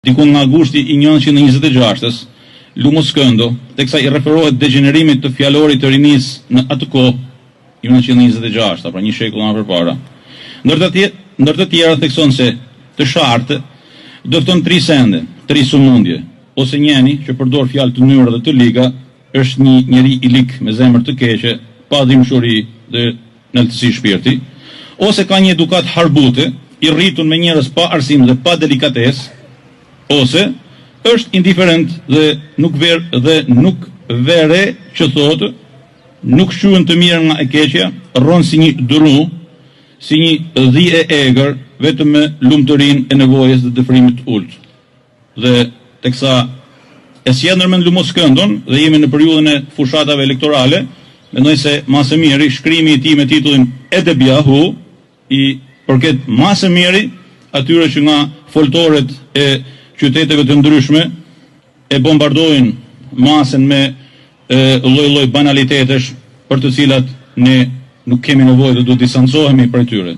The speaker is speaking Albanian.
diku nga gushti i 1926-ës, Lumo Skëndo, teksa i referohet degenerimit të fjalorit të rinis në atë kohë, 1926, pra një shekull më përpara. Ndër të tjera thekson se të shartë dëfton 3 sende, 3 sëmundje, ose njeni që përdor fjalë të nyra dhe të liga, është një njeri i lik me zemër të keqe, pa dhimbshuri dhe nëltësi shpirti, ose ka një edukat harbute, i rritun me njerëz pa arsim dhe pa delikates, ose është indiferent dhe nuk vere që thotë, nuk shuen të mirë nga e keqja, rron si një dëru, si një dhi e egër, vetëm me lumëtërin e nevojës dhe dëfrimit ult. Dhe teksa e sjellën në Lumo Skëndon dhe jemi në periudhën e fushatave elektorale, mendoj se masë miri shkrimi i tij me titullin Edebiahu i përket masë miri atyre që nga foltoret e qyteteve të ndryshme e bombardojnë masën me lloj-lloj banalitetesh për të cilat ne nuk kemi nevojë dhe duhet distancohemi prej tyre.